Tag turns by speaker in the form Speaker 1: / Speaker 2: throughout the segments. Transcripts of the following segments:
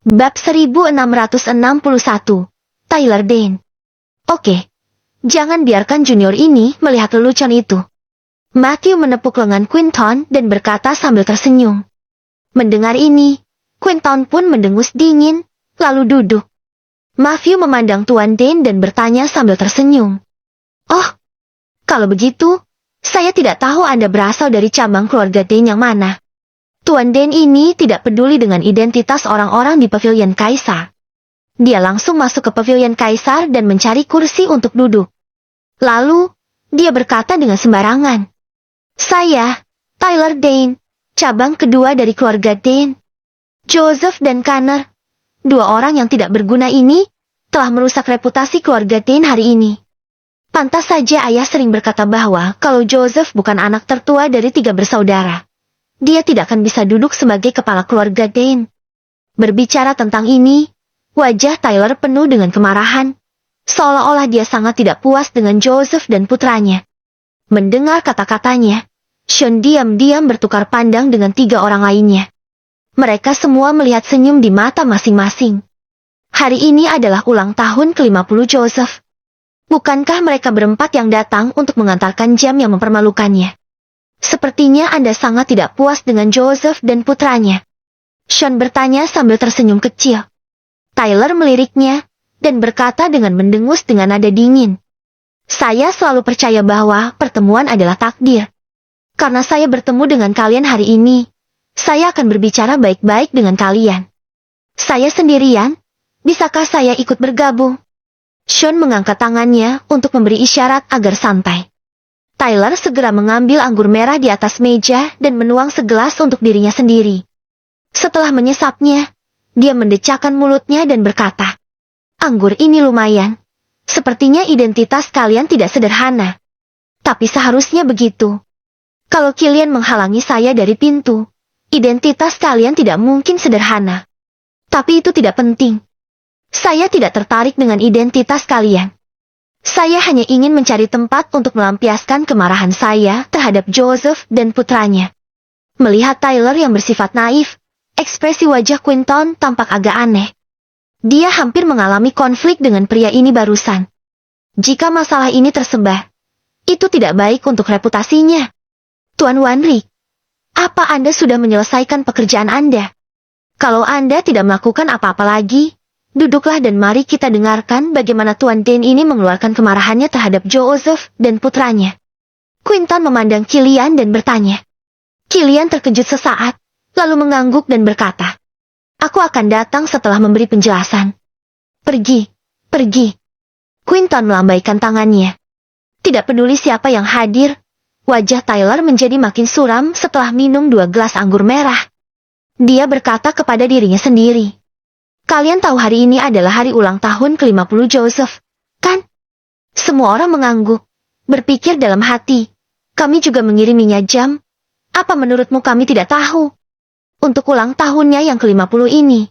Speaker 1: Bab 1661. Tyler Dane. Oke. Jangan biarkan junior ini melihat lelucon itu. Matthew menepuk lengan Quinton dan berkata sambil tersenyum. Mendengar ini, Quinton pun mendengus dingin, lalu duduk. Matthew memandang Tuan Dane dan bertanya sambil tersenyum. Oh, kalau begitu, saya tidak tahu Anda berasal dari cabang keluarga Dane yang mana. Tuan Dane ini tidak peduli dengan identitas orang-orang di pavilion Kaisar. Dia langsung masuk ke pavilion Kaisar dan mencari kursi untuk duduk. Lalu, dia berkata dengan sembarangan. Saya, Tyler Dane, cabang kedua dari keluarga Dane. Joseph dan Connor, dua orang yang tidak berguna ini, telah merusak reputasi keluarga Dane hari ini. Pantas saja ayah sering berkata bahwa kalau Joseph bukan anak tertua dari 3 bersaudara, dia tidak akan bisa duduk sebagai kepala keluarga Dane. Berbicara tentang ini, wajah Tyler penuh dengan kemarahan, seolah-olah dia sangat tidak puas dengan Joseph dan putranya. Mendengar kata-katanya, Sean diam-diam bertukar pandang dengan 3 orang lainnya. Mereka semua melihat senyum di mata masing-masing. Hari ini adalah ulang tahun ke-50 Joseph. Bukankah mereka berempat yang datang untuk mengantarkan jam yang mempermalukannya? Sepertinya Anda sangat tidak puas dengan Joseph dan putranya. Sean bertanya sambil tersenyum kecil. Tyler meliriknya, dan berkata dengan mendengus dengan nada dingin. Saya selalu percaya bahwa pertemuan adalah takdir. Karena saya bertemu dengan kalian hari ini, saya akan berbicara baik-baik dengan kalian. Saya sendirian, bisakah saya ikut bergabung? Sean mengangkat tangannya untuk memberi isyarat agar santai. Tyler segera mengambil anggur merah di atas meja dan menuang segelas untuk dirinya sendiri. Setelah menyesapnya, dia mendecakkan mulutnya dan berkata, anggur ini lumayan. Sepertinya identitas kalian tidak sederhana. Tapi seharusnya begitu. Kalau kalian menghalangi saya dari pintu, identitas kalian tidak mungkin sederhana. Tapi itu tidak penting. Saya tidak tertarik dengan identitas kalian. Saya hanya ingin mencari tempat untuk melampiaskan kemarahan saya terhadap Joseph dan putranya. Melihat Tyler yang bersifat naif, ekspresi wajah Quinton tampak agak aneh. Dia hampir mengalami konflik dengan pria ini barusan. Jika masalah ini tersebar, itu tidak baik untuk reputasinya. Tuan Wanrick, apa Anda sudah menyelesaikan pekerjaan Anda? Kalau Anda tidak melakukan apa-apa lagi, duduklah dan mari kita dengarkan bagaimana Tuan Dane ini mengeluarkan kemarahannya terhadap Joseph dan putranya. Quinton memandang Killian dan bertanya. Killian terkejut sesaat, lalu mengangguk dan berkata, aku akan datang setelah memberi penjelasan. Pergi, pergi. Quinton melambaikan tangannya. Tidak peduli siapa yang hadir, wajah Tyler menjadi makin suram setelah minum 2 gelas anggur merah. Dia berkata kepada dirinya sendiri. Kalian tahu hari ini adalah hari ulang tahun ke-50 Joseph, kan? Semua orang mengangguk, berpikir dalam hati. Kami juga mengiriminya jam. Apa menurutmu kami tidak tahu? Untuk ulang tahunnya yang ke-50 ini,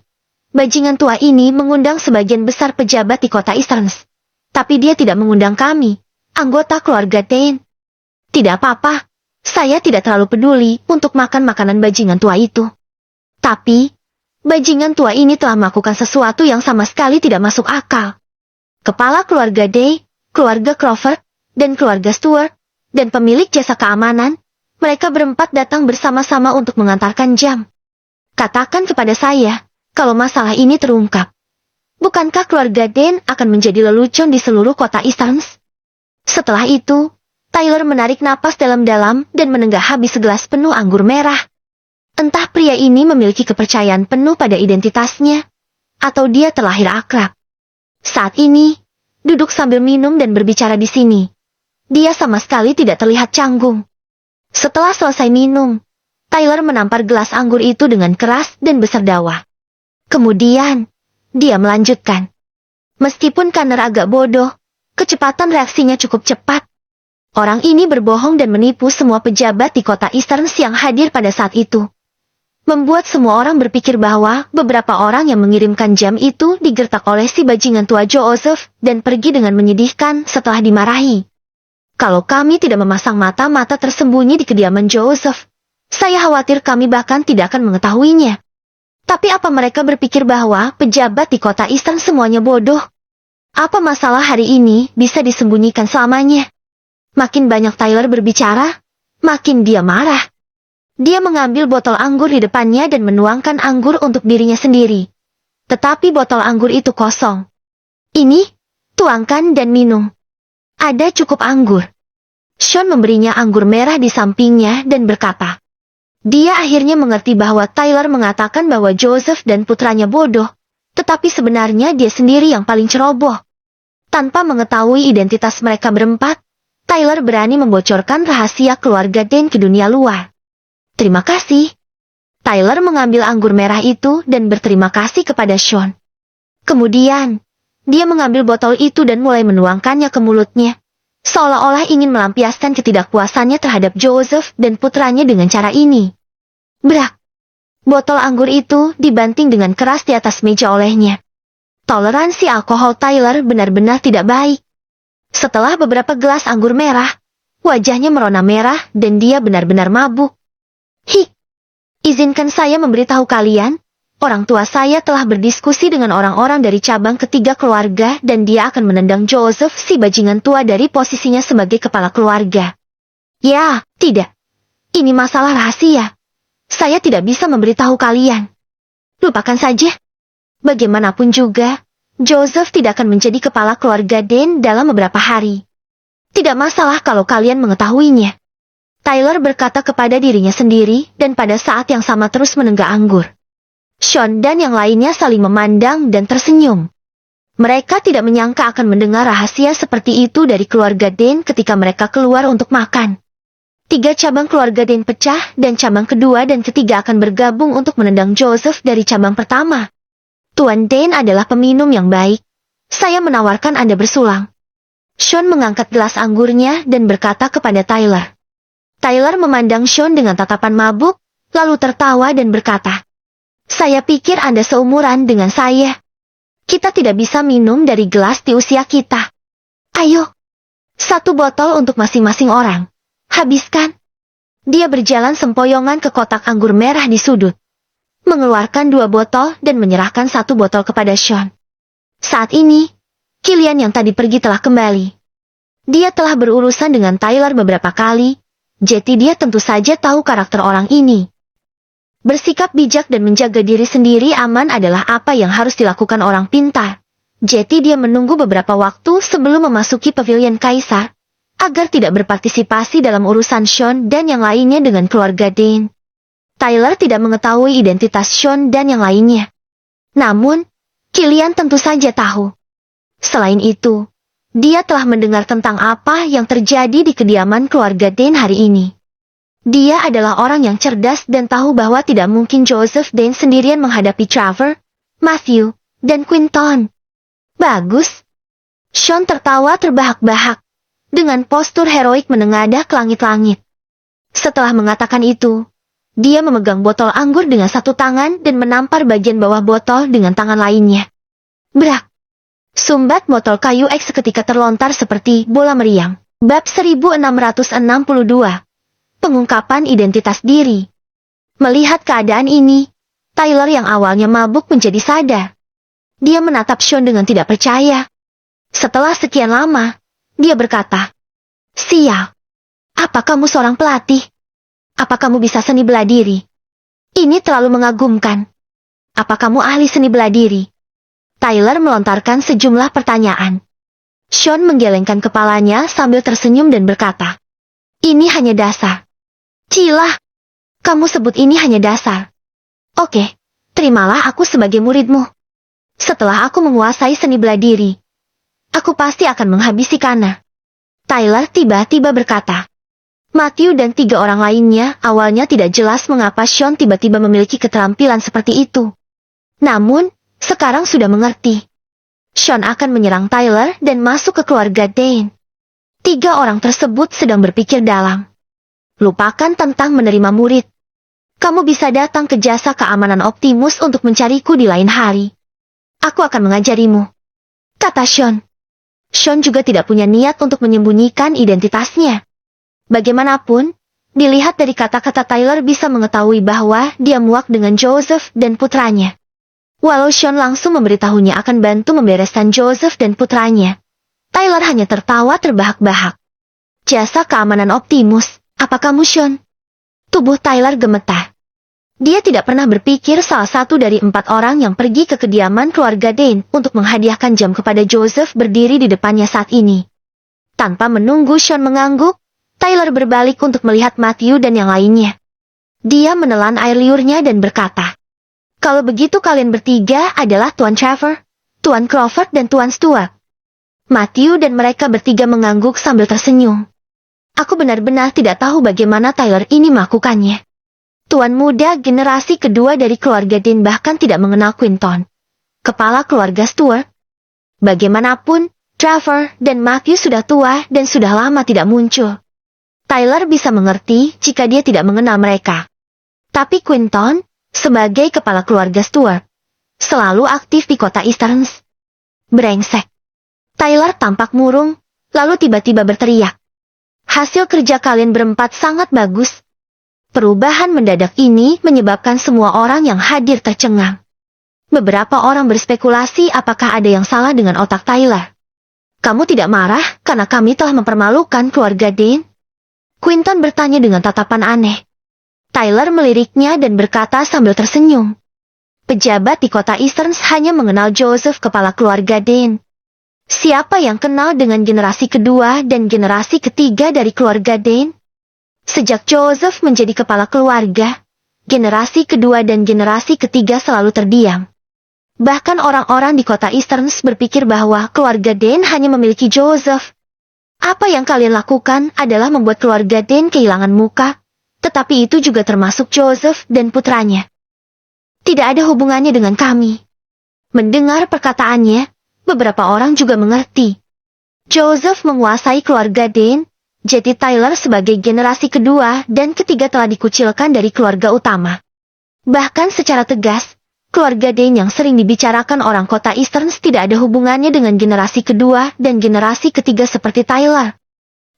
Speaker 1: bajingan tua ini mengundang sebagian besar pejabat di kota Easterns. Tapi dia tidak mengundang kami, anggota keluarga Dane. Tidak apa-apa, saya tidak terlalu peduli untuk makan makanan bajingan tua itu. Tapi, bajingan tua ini telah melakukan sesuatu yang sama sekali tidak masuk akal. Kepala keluarga Day, keluarga Crawford, dan keluarga Stewart, dan pemilik jasa keamanan, mereka berempat datang bersama-sama untuk mengantarkan jam. Katakan kepada saya, kalau masalah ini terungkap. Bukankah keluarga Dane akan menjadi lelucon di seluruh kota Easterns? Setelah itu, Tyler menarik napas dalam-dalam dan menenggak habis segelas penuh anggur merah. Entah pria ini memiliki kepercayaan penuh pada identitasnya, atau dia terlahir akrab. Saat ini, duduk sambil minum dan berbicara di sini. Dia sama sekali tidak terlihat canggung. Setelah selesai minum, Tyler menampar gelas anggur itu dengan keras dan berserdawa. Kemudian, dia melanjutkan. Meskipun Connor agak bodoh, kecepatan reaksinya cukup cepat. Orang ini berbohong dan menipu semua pejabat di kota Easterns yang hadir pada saat itu. Membuat semua orang berpikir bahwa beberapa orang yang mengirimkan jam itu digertak oleh si bajingan tua Joseph dan pergi dengan menyedihkan setelah dimarahi. Kalau kami tidak memasang mata-mata tersembunyi di kediaman Joseph, saya khawatir kami bahkan tidak akan mengetahuinya. Tapi apa mereka berpikir bahwa pejabat di kota Eastern semuanya bodoh? Apa masalah hari ini bisa disembunyikan selamanya? Makin banyak Tyler berbicara, makin dia marah. Dia mengambil botol anggur di depannya dan menuangkan anggur untuk dirinya sendiri. Tetapi botol anggur itu kosong. Ini, tuangkan dan minum. Ada cukup anggur. Sean memberinya anggur merah di sampingnya dan berkata, dia akhirnya mengerti bahwa Tyler mengatakan bahwa Joseph dan putranya bodoh, tetapi sebenarnya dia sendiri yang paling ceroboh. Tanpa mengetahui identitas mereka berempat, Tyler berani membocorkan rahasia keluarga Dane ke dunia luar. Terima kasih. Tyler mengambil anggur merah itu dan berterima kasih kepada Sean. Kemudian, dia mengambil botol itu dan mulai menuangkannya ke mulutnya, seolah-olah ingin melampiaskan ketidakpuasannya terhadap Joseph dan putranya dengan cara ini. Brak! Botol anggur itu dibanting dengan keras di atas meja olehnya. Toleransi alkohol Tyler benar-benar tidak baik. Setelah beberapa gelas anggur merah, wajahnya merona merah dan dia benar-benar mabuk. Izinkan saya memberitahu kalian, orang tua saya telah berdiskusi dengan orang-orang dari cabang ketiga keluarga dan dia akan menendang Joseph si bajingan tua dari posisinya sebagai kepala keluarga. Ya, tidak. Ini masalah rahasia. Saya tidak bisa memberitahu kalian. Lupakan saja. Bagaimanapun juga, Joseph tidak akan menjadi kepala keluarga Dane dalam beberapa hari. Tidak masalah kalau kalian mengetahuinya. Tyler berkata kepada dirinya sendiri dan pada saat yang sama terus menenggak anggur. Sean dan yang lainnya saling memandang dan tersenyum. Mereka tidak menyangka akan mendengar rahasia seperti itu dari keluarga Dane ketika mereka keluar untuk makan. 3 cabang keluarga Dane pecah dan cabang kedua dan ketiga akan bergabung untuk menendang Joseph dari cabang pertama. Tuan Dane adalah peminum yang baik. Saya menawarkan Anda bersulang. Sean mengangkat gelas anggurnya dan berkata kepada Tyler. Tyler memandang Sean dengan tatapan mabuk, lalu tertawa dan berkata, saya pikir Anda seumuran dengan saya. Kita tidak bisa minum dari gelas di usia kita. Ayo, 1 botol untuk masing-masing orang. Habiskan. Dia berjalan sempoyongan ke kotak anggur merah di sudut. Mengeluarkan 2 botol dan menyerahkan 1 botol kepada Sean. Saat ini, Killian yang tadi pergi telah kembali. Dia telah berurusan dengan Tyler beberapa kali, jadi dia tentu saja tahu karakter orang ini. Bersikap bijak dan menjaga diri sendiri aman adalah apa yang harus dilakukan orang pintar. Jadi dia menunggu beberapa waktu sebelum memasuki pavilion kaisar, agar tidak berpartisipasi dalam urusan Sean dan yang lainnya dengan keluarga Dane. Tyler tidak mengetahui identitas Sean dan yang lainnya. Namun, Killian tentu saja tahu. Selain itu, dia telah mendengar tentang apa yang terjadi di kediaman keluarga Dane hari ini. Dia adalah orang yang cerdas dan tahu bahwa tidak mungkin Joseph Dane sendirian menghadapi Trevor, Matthew, dan Quinton. Bagus. Sean tertawa terbahak-bahak, dengan postur heroik menengadah ke langit-langit. Setelah mengatakan itu, dia memegang botol anggur dengan 1 tangan dan menampar bagian bawah botol dengan tangan lainnya. Brak! Sumbat botol kayu X seketika terlontar seperti bola meriam. Bab 1662. Pengungkapan identitas diri. Melihat keadaan ini, Tyler yang awalnya mabuk menjadi sadar. Dia menatap Sean dengan tidak percaya. Setelah sekian lama, dia berkata, sial. Apa kamu seorang pelatih? Apa kamu bisa seni bela diri? Ini terlalu mengagumkan. Apa kamu ahli seni bela diri? Tyler melontarkan sejumlah pertanyaan. Sean menggelengkan kepalanya sambil tersenyum dan berkata, ini hanya dasar. Cilah, kamu sebut ini hanya dasar. Oke, terimalah aku sebagai muridmu. Setelah aku menguasai seni bela diri, aku pasti akan menghabisi Kana. Tyler tiba-tiba berkata. Matthew dan 3 orang lainnya awalnya tidak jelas mengapa Sean tiba-tiba memiliki keterampilan seperti itu. Namun, sekarang sudah mengerti. Sean akan menyerang Tyler dan masuk ke keluarga Dane. 3 orang tersebut sedang berpikir dalam. Lupakan tentang menerima murid. Kamu bisa datang ke jasa keamanan Optimus untuk mencariku di lain hari. Aku akan mengajarimu, kata Sean. Sean juga tidak punya niat untuk menyembunyikan identitasnya. Bagaimanapun, Dilihat dari kata-kata Tyler bisa mengetahui bahwa dia muak dengan Joseph dan putranya. Walau Sean langsung memberitahunya akan bantu membereskan Joseph dan putranya, Tyler hanya tertawa terbahak-bahak. Jasa keamanan Optimus, apa kamu Sean? Tubuh Tyler gemetar. Dia tidak pernah berpikir salah satu dari 4 orang yang pergi ke kediaman keluarga Dane untuk menghadiahkan jam kepada Joseph berdiri di depannya saat ini. Tanpa menunggu Sean mengangguk, Tyler berbalik untuk melihat Matthew dan yang lainnya. Dia menelan air liurnya dan berkata, "Kalau begitu kalian bertiga adalah Tuan Trevor, Tuan Crawford dan Tuan Stewart." Matthew dan mereka bertiga mengangguk sambil tersenyum. Aku benar-benar tidak tahu bagaimana Tyler ini melakukannya. Tuan muda generasi kedua dari keluarga Dane bahkan tidak mengenal Quinton, kepala keluarga Stewart. Bagaimanapun, Trevor dan Matthew sudah tua dan sudah lama tidak muncul. Tyler bisa mengerti jika dia tidak mengenal mereka. Tapi Quinton, sebagai kepala keluarga Stewart, selalu aktif di kota Easterns. Brengsek. Tyler tampak murung, lalu tiba-tiba berteriak. Hasil kerja kalian berempat sangat bagus. Perubahan mendadak ini menyebabkan semua orang yang hadir tercengang. Beberapa orang berspekulasi apakah ada yang salah dengan otak Tyler. Kamu tidak marah karena kami telah mempermalukan keluarga Dane? Quinton bertanya dengan tatapan aneh. Tyler meliriknya dan berkata sambil tersenyum. Pejabat di kota Easterns hanya mengenal Joseph kepala keluarga Dane. Siapa yang kenal dengan generasi kedua dan generasi ketiga dari keluarga Dane? Sejak Joseph menjadi kepala keluarga, generasi kedua dan generasi ketiga selalu terdiam. Bahkan orang-orang di kota Easterns berpikir bahwa keluarga Dane hanya memiliki Joseph. Apa yang kalian lakukan adalah membuat keluarga Dane kehilangan muka, tetapi itu juga termasuk Joseph dan putranya. Tidak ada hubungannya dengan kami. Mendengar perkataannya, beberapa orang juga mengerti. Joseph menguasai keluarga Dane, jadi Tyler sebagai generasi kedua dan ketiga telah dikucilkan dari keluarga utama. Bahkan secara tegas, keluarga Dane yang sering dibicarakan orang kota Easterns tidak ada hubungannya dengan generasi kedua dan generasi ketiga seperti Tyler.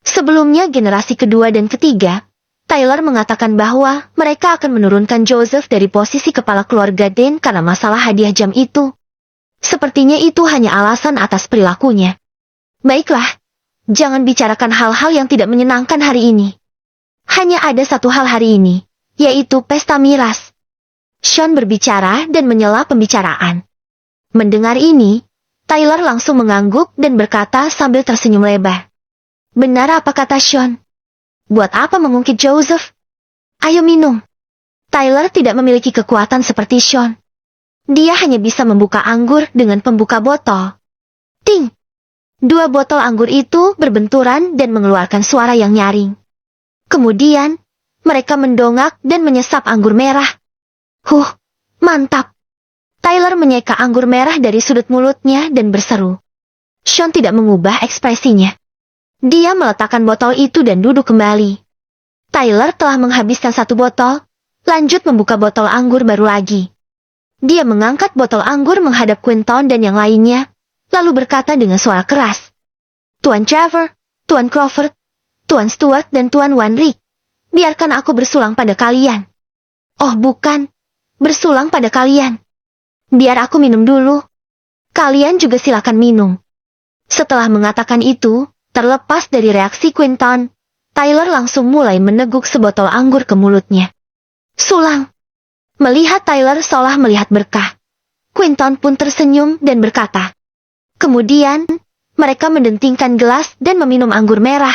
Speaker 1: Sebelumnya generasi kedua dan ketiga, Tyler mengatakan bahwa mereka akan menurunkan Joseph dari posisi kepala keluarga Dane karena masalah hadiah jam itu. Sepertinya itu hanya alasan atas perilakunya. Baiklah, jangan bicarakan hal-hal yang tidak menyenangkan hari ini. Hanya ada satu hal hari ini, yaitu pesta miras. Sean berbicara dan menyela pembicaraan. Mendengar ini, Tyler langsung mengangguk dan berkata sambil tersenyum lebar. Benar apa kata Sean? Buat apa mengungkit Joseph? Ayo minum. Tyler tidak memiliki kekuatan seperti Sean. Dia hanya bisa membuka anggur dengan pembuka botol. Ting! 2 botol anggur itu berbenturan dan mengeluarkan suara yang nyaring. Kemudian, mereka mendongak dan menyesap anggur merah. Mantap. Tyler menyeka anggur merah dari sudut mulutnya dan berseru. Sean tidak mengubah ekspresinya. Dia meletakkan botol itu dan duduk kembali. Tyler telah menghabiskan 1 botol, lanjut membuka botol anggur baru lagi. Dia mengangkat botol anggur menghadap Quinton dan yang lainnya, lalu berkata dengan suara keras. Tuan Trevor, Tuan Crawford, Tuan Stewart dan Tuan Wanrick, biarkan aku bersulang pada kalian. Oh bukan. Bersulang pada kalian. Biar aku minum dulu. Kalian juga silakan minum. Setelah mengatakan itu, terlepas dari reaksi Quinton, Tyler langsung mulai meneguk sebotol anggur ke mulutnya. Sulang. Melihat Tyler seolah melihat berkah, Quinton pun tersenyum dan berkata. Kemudian, mereka mendentingkan gelas dan meminum anggur merah.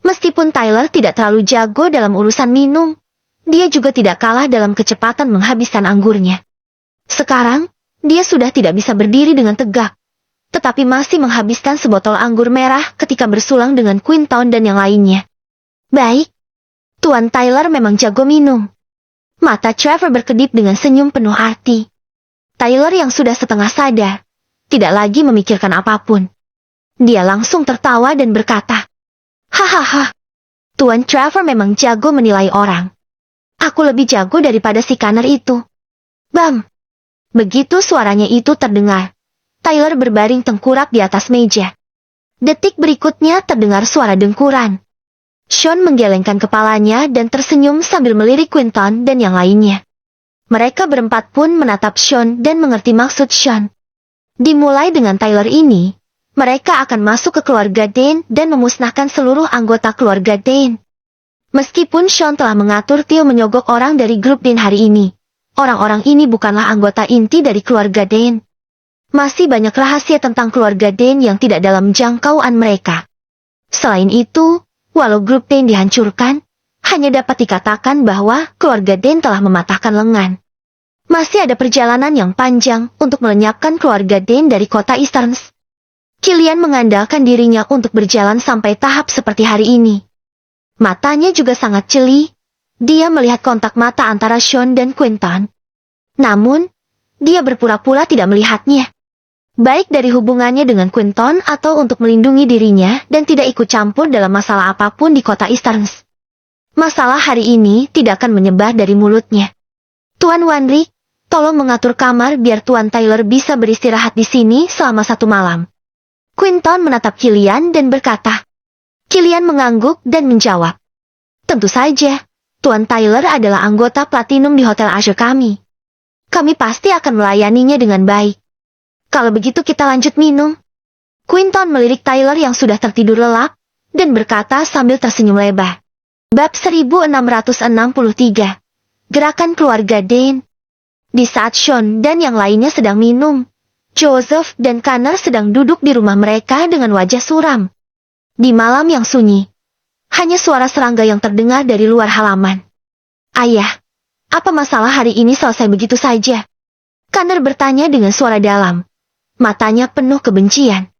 Speaker 1: Meskipun Tyler tidak terlalu jago dalam urusan minum, dia juga tidak kalah dalam kecepatan menghabiskan anggurnya. Sekarang, dia sudah tidak bisa berdiri dengan tegak, tetapi masih menghabiskan sebotol anggur merah ketika bersulang dengan Quinton dan yang lainnya. Baik, Tuan Tyler memang jago minum. Mata Trevor berkedip dengan senyum penuh arti. Tyler yang sudah setengah sadar, tidak lagi memikirkan apapun. Dia langsung tertawa dan berkata, hahaha, Tuan Trevor memang jago menilai orang. Aku lebih jago daripada si Connor itu. Bam! Begitu suaranya itu terdengar, Tyler berbaring tengkurap di atas meja. Detik berikutnya terdengar suara dengkuran. Sean menggelengkan kepalanya dan tersenyum sambil melirik Quinton dan yang lainnya. Mereka berempat pun menatap Sean dan mengerti maksud Sean. Dimulai dengan Tyler ini, mereka akan masuk ke keluarga Dane dan memusnahkan seluruh anggota keluarga Dane. Meskipun Sean telah mengatur Theo menyogok orang dari grup Dane hari ini, orang-orang ini bukanlah anggota inti dari keluarga Dane. Masih banyak rahasia tentang keluarga Dane yang tidak dalam jangkauan mereka. Selain itu, walau grup Dane dihancurkan, hanya dapat dikatakan bahwa keluarga Dane telah mematahkan lengan. Masih ada perjalanan yang panjang untuk melenyapkan keluarga Dane dari kota Easterns. Killian mengandalkan dirinya untuk berjalan sampai tahap seperti hari ini. Matanya juga sangat jeli. Dia melihat kontak mata antara Sean dan Quinton. Namun, dia berpura-pura tidak melihatnya. Baik dari hubungannya dengan Quinton atau untuk melindungi dirinya dan tidak ikut campur dalam masalah apapun di kota Easterns. Masalah hari ini tidak akan menyebar dari mulutnya. Tuan Wanrick, tolong mengatur kamar biar Tuan Tyler bisa beristirahat di sini selama 1 malam. Quinton menatap Killian dan berkata. Killian mengangguk dan menjawab. Tentu saja, Tuan Tyler adalah anggota platinum di Hotel Azure kami. Kami pasti akan melayaninya dengan baik. Kalau begitu kita lanjut minum. Quinton melirik Tyler yang sudah tertidur lelap, dan berkata sambil tersenyum lebar. Bab 1663. Gerakan keluarga Dane. Di saat Sean dan yang lainnya sedang minum, Joseph dan Connor sedang duduk di rumah mereka dengan wajah suram. Di malam yang sunyi, hanya suara serangga yang terdengar dari luar halaman. Ayah, apa masalah hari ini selesai begitu saja? Connor bertanya dengan suara dalam. Matanya penuh kebencian.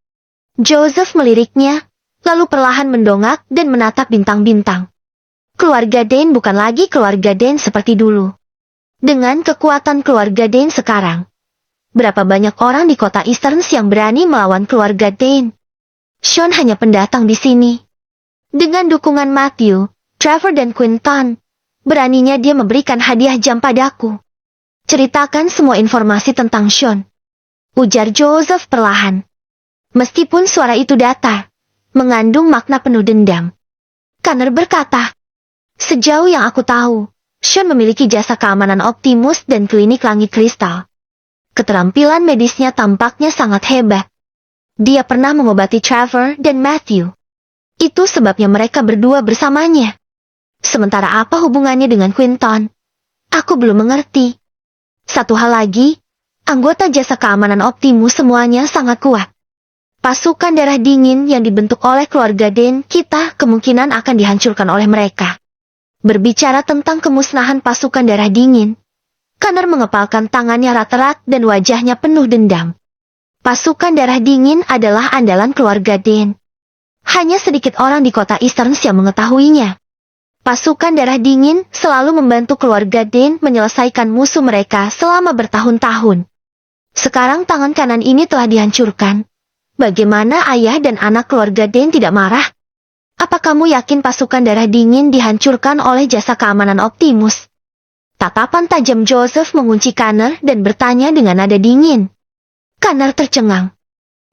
Speaker 1: Joseph meliriknya, lalu perlahan mendongak dan menatap bintang-bintang. Keluarga Dane bukan lagi keluarga Dane seperti dulu. Dengan kekuatan keluarga Dane sekarang, berapa banyak orang di kota Easterns yang berani melawan keluarga Dane? Sean hanya pendatang di sini. Dengan dukungan Matthew, Trevor dan Quinton, beraninya dia memberikan hadiah jam padaku. Ceritakan semua informasi tentang Sean, ujar Joseph perlahan. Meskipun suara itu datar, mengandung makna penuh dendam. Connor berkata, sejauh yang aku tahu, Sean memiliki jasa keamanan Optimus dan klinik langit kristal. Keterampilan medisnya tampaknya sangat hebat. Dia pernah mengobati Trevor dan Matthew. Itu sebabnya mereka berdua bersamanya. Sementara apa hubungannya dengan Quinton? Aku belum mengerti. Satu hal lagi, anggota jasa keamanan Optimus semuanya sangat kuat. Pasukan darah dingin yang dibentuk oleh keluarga Dane kita kemungkinan akan dihancurkan oleh mereka. Berbicara tentang kemusnahan pasukan darah dingin, Connor mengepalkan tangannya erat-erat dan wajahnya penuh dendam. Pasukan darah dingin adalah andalan keluarga Dane. Hanya sedikit orang di kota Easterns yang mengetahuinya. Pasukan darah dingin selalu membantu keluarga Dane menyelesaikan musuh mereka selama bertahun-tahun. Sekarang tangan kanan ini telah dihancurkan. Bagaimana ayah dan anak keluarga Dane tidak marah? Apa kamu yakin pasukan darah dingin dihancurkan oleh jasa keamanan Optimus? Tatapan tajam Joseph mengunci Connor dan bertanya dengan nada dingin. Connor tercengang.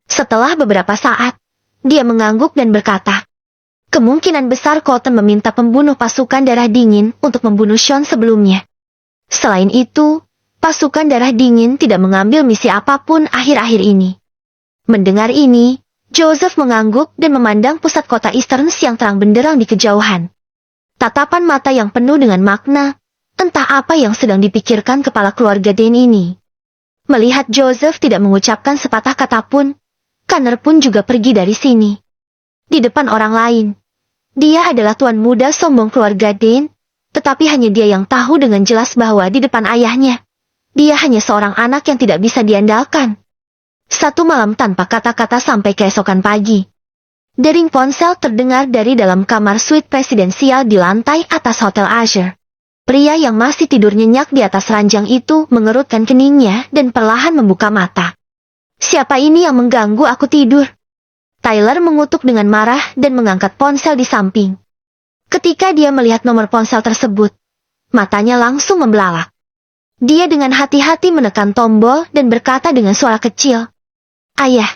Speaker 1: Setelah beberapa saat, dia mengangguk dan berkata, kemungkinan besar Colton meminta pembunuh pasukan darah dingin untuk membunuh Sean sebelumnya. Selain itu, pasukan darah dingin tidak mengambil misi apapun akhir-akhir ini. Mendengar ini, Joseph mengangguk dan memandang pusat kota Easterns yang terang benderang di kejauhan. Tatapan mata yang penuh dengan makna, entah apa yang sedang dipikirkan kepala keluarga Dane ini. Melihat Joseph tidak mengucapkan sepatah kata pun, Connor pun juga pergi dari sini. Di depan orang lain, dia adalah tuan muda sombong keluarga Dane, tetapi hanya dia yang tahu dengan jelas bahwa di depan ayahnya, dia hanya seorang anak yang tidak bisa diandalkan. Satu malam tanpa kata-kata sampai keesokan pagi. Dering ponsel terdengar dari dalam kamar suite presidensial di lantai atas Hotel Azure. Pria yang masih tidur nyenyak di atas ranjang itu mengerutkan keningnya dan perlahan membuka mata. Siapa ini yang mengganggu aku tidur? Tyler mengutuk dengan marah dan mengangkat ponsel di samping. Ketika dia melihat nomor ponsel tersebut, matanya langsung membelalak. Dia dengan hati-hati menekan tombol dan berkata dengan suara kecil. Ayah,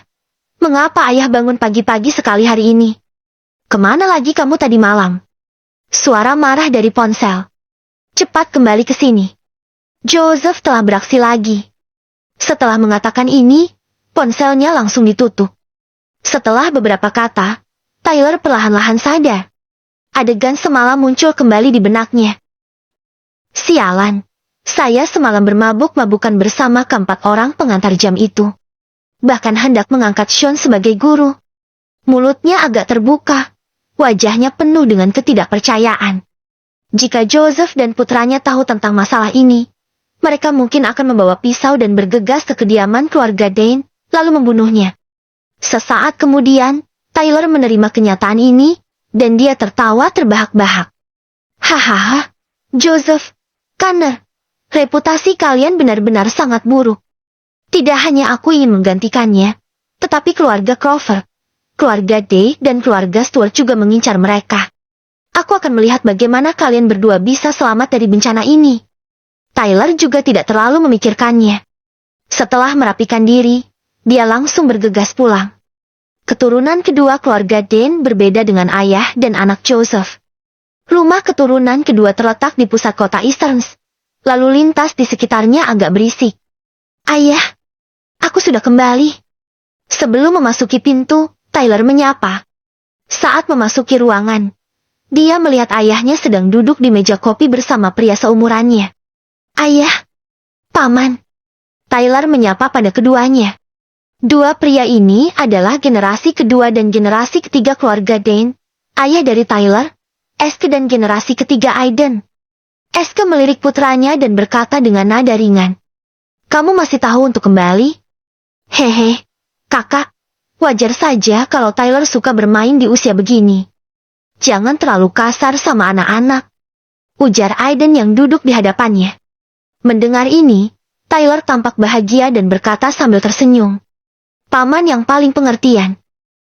Speaker 1: mengapa ayah bangun pagi-pagi sekali hari ini? Kemana lagi kamu tadi malam? Suara marah dari ponsel. Cepat kembali ke sini. Joseph telah beraksi lagi. Setelah mengatakan ini, ponselnya langsung ditutup. Setelah beberapa kata, Tyler perlahan-lahan sadar. Adegan semalam muncul kembali di benaknya. Sialan, saya semalam bermabuk-mabukan bersama keempat orang pengantar jam itu. Bahkan hendak mengangkat Sean sebagai guru. Mulutnya agak terbuka, wajahnya penuh dengan ketidakpercayaan. Jika Joseph dan putranya tahu tentang masalah ini, mereka mungkin akan membawa pisau dan bergegas ke kediaman keluarga Dane, lalu membunuhnya. Sesaat kemudian, Tyler menerima kenyataan ini, dan dia tertawa terbahak-bahak. Hahaha, Joseph, Connor, reputasi kalian benar-benar sangat buruk. Tidak hanya aku ingin menggantikannya, tetapi keluarga Crawford, keluarga Day dan keluarga Stewart juga mengincar mereka. Aku akan melihat bagaimana kalian berdua bisa selamat dari bencana ini. Tyler juga tidak terlalu memikirkannya. Setelah merapikan diri, dia langsung bergegas pulang. Keturunan kedua keluarga Dane berbeda dengan ayah dan anak Joseph. Rumah keturunan kedua terletak di pusat kota Easterns. Lalu lintas di sekitarnya agak berisik. Ayah, aku sudah kembali. Sebelum memasuki pintu, Tyler menyapa. Saat memasuki ruangan, dia melihat ayahnya sedang duduk di meja kopi bersama pria seumurannya. Ayah, paman. Tyler menyapa pada keduanya. Dua pria ini adalah generasi kedua dan generasi ketiga keluarga Dane, ayah dari Tyler, Eske dan generasi ketiga Aiden. Eske melirik putranya dan berkata dengan nada ringan. Kamu masih tahu untuk kembali? Hehe, kakak, wajar saja kalau Tyler suka bermain di usia begini. Jangan terlalu kasar sama anak-anak, ujar Aiden yang duduk di hadapannya. Mendengar ini, Tyler tampak bahagia dan berkata sambil tersenyum. Paman yang paling pengertian.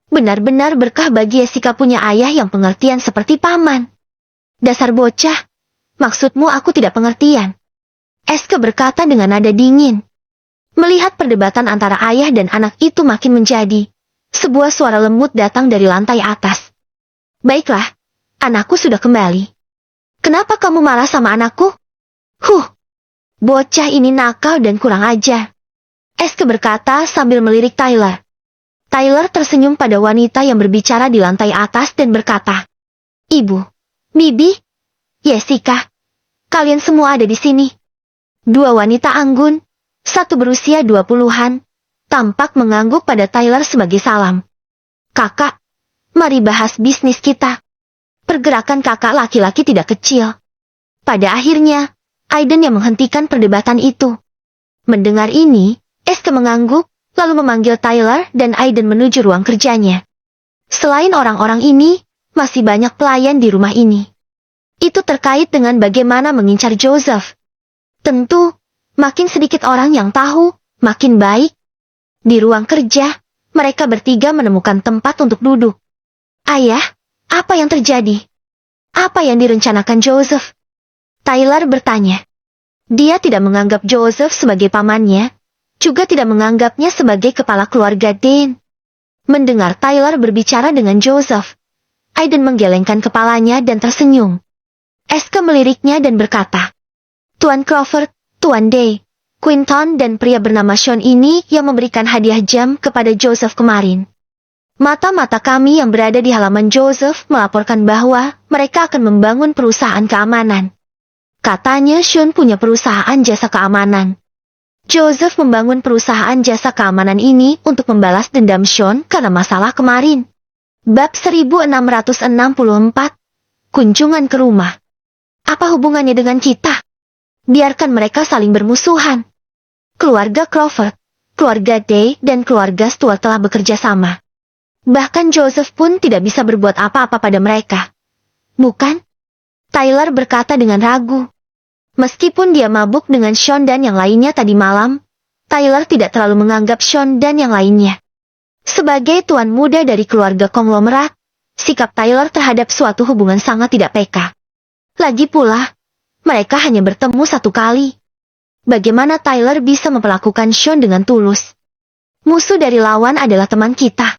Speaker 1: Benar-benar berkah bagi Jessica punya ayah yang pengertian seperti paman. Dasar bocah, maksudmu aku tidak pengertian. Eske berkata dengan nada dingin. Melihat perdebatan antara ayah dan anak itu makin menjadi, sebuah suara lembut datang dari lantai atas. Baiklah, anakku sudah kembali. Kenapa kamu marah sama anakku? Bocah ini nakal dan kurang ajar. Eske berkata sambil melirik Tyler. Tyler tersenyum pada wanita yang berbicara di lantai atas dan berkata, Ibu, Bibi, Jessica, kalian semua ada di sini. Dua wanita anggun, satu berusia 20-an, tampak mengangguk pada Tyler sebagai salam. Kakak, mari bahas bisnis kita. Pergerakan kakak laki-laki tidak kecil. Pada akhirnya, Aiden yang menghentikan perdebatan itu. Mendengar ini, Eske mengangguk, lalu memanggil Tyler dan Aiden menuju ruang kerjanya. Selain orang-orang ini, masih banyak pelayan di rumah ini. Itu terkait dengan bagaimana mengincar Joseph. Tentu, makin sedikit orang yang tahu, makin baik. Di ruang kerja, mereka bertiga menemukan tempat untuk duduk. Ayah, apa yang terjadi? Apa yang direncanakan Joseph? Tyler bertanya. Dia tidak menganggap Joseph sebagai pamannya, juga tidak menganggapnya sebagai kepala keluarga Dane. Mendengar Tyler berbicara dengan Joseph, Aiden menggelengkan kepalanya dan tersenyum. Eske meliriknya dan berkata, Tuan Crawford, Tuan Day, Quinton dan pria bernama Sean ini yang memberikan hadiah jam kepada Joseph kemarin. Mata-mata kami yang berada di halaman Joseph melaporkan bahwa mereka akan membangun perusahaan keamanan. Katanya Sean punya perusahaan jasa keamanan. Joseph membangun perusahaan jasa keamanan ini untuk membalas dendam Sean karena masalah kemarin. Bab 1664. Kunjungan ke rumah. Apa hubungannya dengan kita? Biarkan mereka saling bermusuhan. Keluarga Crawford, keluarga Day dan keluarga Stewart telah bekerja sama. Bahkan Joseph pun tidak bisa berbuat apa-apa pada mereka. Bukan? Tyler berkata dengan ragu. Meskipun dia mabuk dengan Sean dan yang lainnya tadi malam, Tyler tidak terlalu menganggap Sean dan yang lainnya. Sebagai tuan muda dari keluarga konglomerat, sikap Tyler terhadap suatu hubungan sangat tidak peka. Lagi pula, mereka hanya bertemu satu kali. Bagaimana Tyler bisa memperlakukan Sean dengan tulus? Musuh dari lawan adalah teman kita.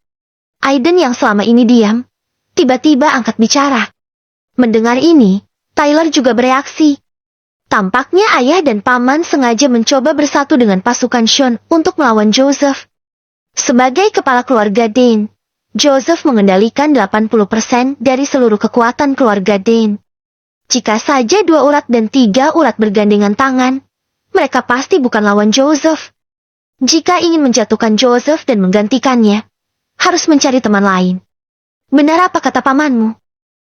Speaker 1: Aiden yang selama ini diam, tiba-tiba angkat bicara. Mendengar ini, Tyler juga bereaksi. Tampaknya ayah dan paman sengaja mencoba bersatu dengan pasukan Sean untuk melawan Joseph. Sebagai kepala keluarga Dane, Joseph mengendalikan 80% dari seluruh kekuatan keluarga Dane. Jika saja 2 urat dan 3 urat bergandengan tangan, mereka pasti bukan lawan Joseph. Jika ingin menjatuhkan Joseph dan menggantikannya, harus mencari teman lain. Benar apa kata pamanmu?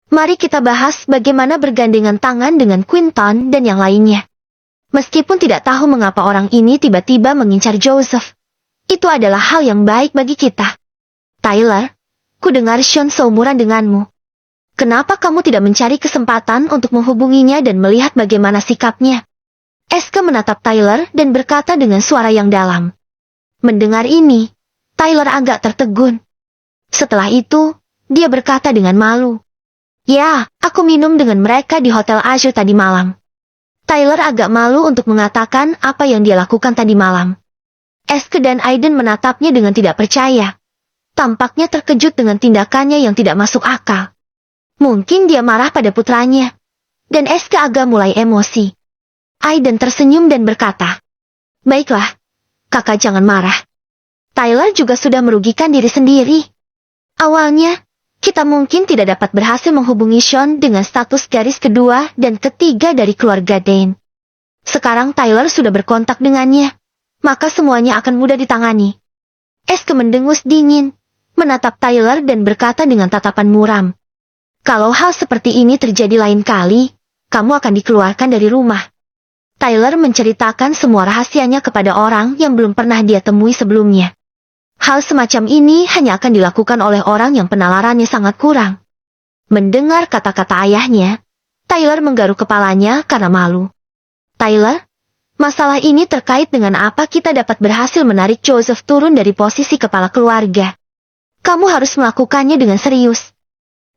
Speaker 1: Mari kita bahas bagaimana bergandengan tangan dengan Quinton dan yang lainnya. Meskipun tidak tahu mengapa orang ini tiba-tiba mengincar Joseph, itu adalah hal yang baik bagi kita. Tyler, ku dengar Sean seumuran denganmu. Kenapa kamu tidak mencari kesempatan untuk menghubunginya dan melihat bagaimana sikapnya? Eske menatap Tyler dan berkata dengan suara yang dalam. Mendengar ini, Tyler agak tertegun. Setelah itu, dia berkata dengan malu. Ya, aku minum dengan mereka di Hotel Azure tadi malam. Tyler agak malu untuk mengatakan apa yang dia lakukan tadi malam. Eske dan Aiden menatapnya dengan tidak percaya. Tampaknya terkejut dengan tindakannya yang tidak masuk akal. Mungkin dia marah pada putranya. Dan Eske agak mulai emosi. Aiden tersenyum dan berkata, baiklah, kakak jangan marah. Tyler juga sudah merugikan diri sendiri. Awalnya, kita mungkin tidak dapat berhasil menghubungi Sean dengan status garis kedua dan ketiga dari keluarga Dane. Sekarang Tyler sudah berkontak dengannya, maka semuanya akan mudah ditangani. Eske mendengus dingin, menatap Tyler dan berkata dengan tatapan muram. Kalau hal seperti ini terjadi lain kali, kamu akan dikeluarkan dari rumah. Tyler menceritakan semua rahasianya kepada orang yang belum pernah dia temui sebelumnya. Hal semacam ini hanya akan dilakukan oleh orang yang penalarannya sangat kurang. Mendengar kata-kata ayahnya, Tyler menggaruk kepalanya karena malu. Tyler, masalah ini terkait dengan apa kita dapat berhasil menarik Joseph turun dari posisi kepala keluarga. Kamu harus melakukannya dengan serius.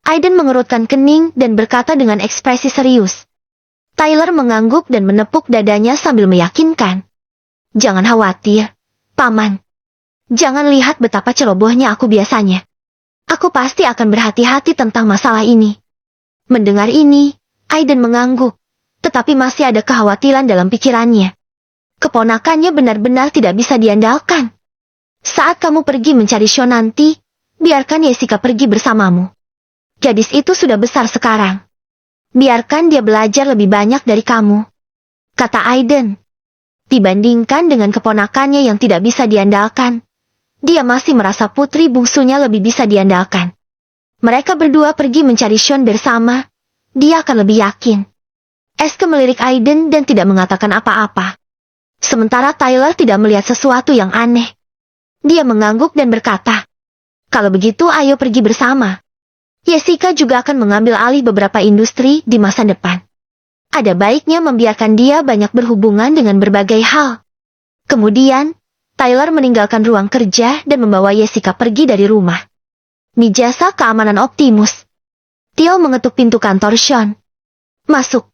Speaker 1: Aiden mengerutkan kening dan berkata dengan ekspresi serius. Tyler mengangguk dan menepuk dadanya sambil meyakinkan. Jangan khawatir, Paman. Jangan lihat betapa cerobohnya aku biasanya. Aku pasti akan berhati-hati tentang masalah ini. Mendengar ini, Aiden mengangguk, tetapi masih ada kekhawatiran dalam pikirannya. Keponakannya benar-benar tidak bisa diandalkan. Saat kamu pergi mencari Sean nanti, biarkan Jessica pergi bersamamu. Gadis itu sudah besar sekarang. Biarkan dia belajar lebih banyak dari kamu. Kata Aiden. Dibandingkan dengan keponakannya yang tidak bisa diandalkan, dia masih merasa putri bungsunya lebih bisa diandalkan. Mereka berdua pergi mencari Sean bersama, dia akan lebih yakin. Eske melirik Aiden dan tidak mengatakan apa-apa. Sementara Tyler tidak melihat sesuatu yang aneh. Dia mengangguk dan berkata, kalau begitu ayo pergi bersama. Jessica juga akan mengambil alih beberapa industri di masa depan. Ada baiknya membiarkan dia banyak berhubungan dengan berbagai hal. Kemudian, Tyler meninggalkan ruang kerja dan membawa Jessica pergi dari rumah. Di jasa keamanan Optimus, Theo mengetuk pintu kantor Sean. Masuk.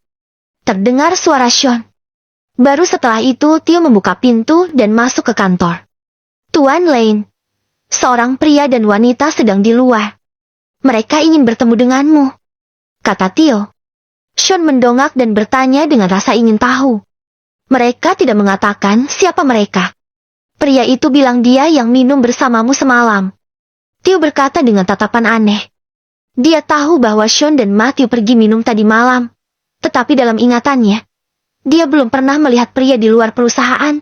Speaker 1: Terdengar suara Sean. Baru setelah itu Theo membuka pintu dan masuk ke kantor. Tuan Lane. Seorang pria dan wanita sedang di luar. Mereka ingin bertemu denganmu, kata Theo. Sean mendongak dan bertanya dengan rasa ingin tahu. Mereka tidak mengatakan siapa mereka. Pria itu bilang dia yang minum bersamamu semalam. Theo berkata dengan tatapan aneh. Dia tahu bahwa Sean dan Matthew pergi minum tadi malam, tetapi dalam ingatannya, dia belum pernah melihat pria di luar perusahaan.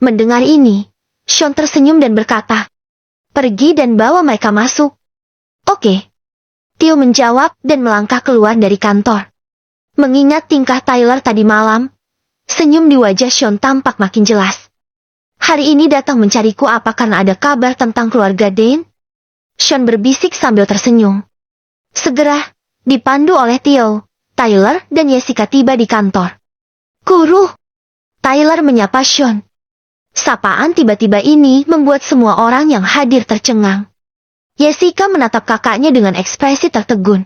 Speaker 1: Mendengar ini, Sean tersenyum dan berkata, pergi dan bawa mereka masuk. Oke. Theo menjawab dan melangkah keluar dari kantor. Mengingat tingkah Tyler tadi malam, senyum di wajah Sean tampak makin jelas. Hari ini datang mencariku apa karena ada kabar tentang keluarga Dane? Sean berbisik sambil tersenyum. Segera, dipandu oleh Theo, Tyler dan Jessica tiba di kantor. Guru! Tyler menyapa Sean. Sapaan tiba-tiba ini membuat semua orang yang hadir tercengang. Jessica menatap kakaknya dengan ekspresi tertegun.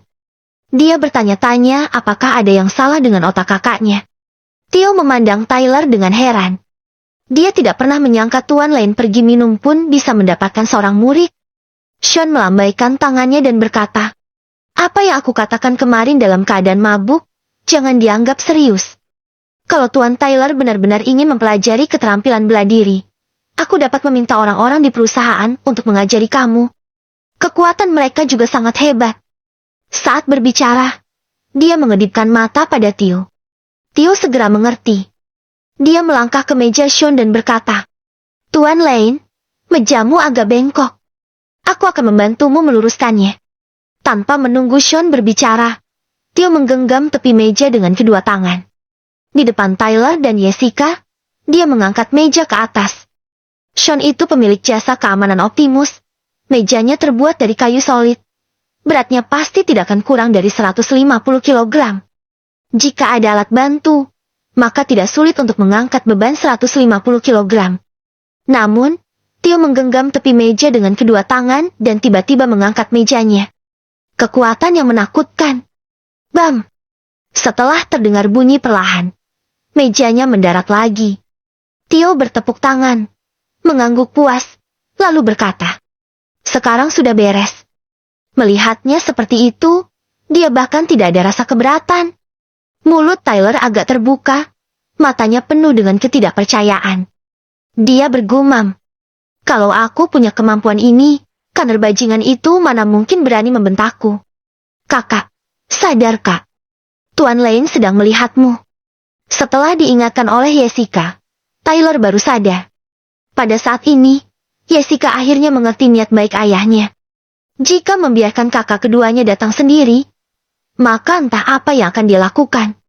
Speaker 1: Dia bertanya-tanya apakah ada yang salah dengan otak kakaknya. Theo memandang Tyler dengan heran. Dia tidak pernah menyangka Tuan Lane pergi minum pun bisa mendapatkan seorang murid. Sean melambaikan tangannya dan berkata, Apa yang aku katakan kemarin dalam keadaan mabuk, jangan dianggap serius. Kalau Tuan Tyler benar-benar ingin mempelajari keterampilan bela diri, aku dapat meminta orang-orang di perusahaan untuk mengajari kamu. Kekuatan mereka juga sangat hebat. Saat berbicara, dia mengedipkan mata pada Theo. Theo segera mengerti. Dia melangkah ke meja Sean dan berkata, Tuan Lane, mejamu agak bengkok. Aku akan membantumu meluruskannya. Tanpa menunggu Sean berbicara, Theo menggenggam tepi meja dengan kedua tangan. Di depan Tyler dan Jessica, dia mengangkat meja ke atas. Sean itu pemilik jasa keamanan Optimus. Mejanya terbuat dari kayu solid. Beratnya pasti tidak akan kurang dari 150 kg. Jika ada alat bantu, maka tidak sulit untuk mengangkat beban 150 kg. Namun, Theo menggenggam tepi meja dengan kedua tangan dan tiba-tiba mengangkat mejanya. Kekuatan yang menakutkan. Bam! Setelah terdengar bunyi perlahan, mejanya mendarat lagi. Theo bertepuk tangan, mengangguk puas, lalu berkata, sekarang sudah beres. Melihatnya seperti itu, dia bahkan tidak ada rasa keberatan. Mulut Tyler agak terbuka, matanya penuh dengan ketidakpercayaan. Dia bergumam, kalau aku punya kemampuan ini, kaner bajingan itu mana mungkin berani membentakku. Kakak, sadar kak. Tuan Lane sedang melihatmu. Setelah diingatkan oleh Jessica, Tyler baru sadar. Pada saat ini, Jessica akhirnya mengerti niat baik ayahnya. Jika membiarkan kakak keduanya datang sendiri, maka entah apa yang akan dia lakukan.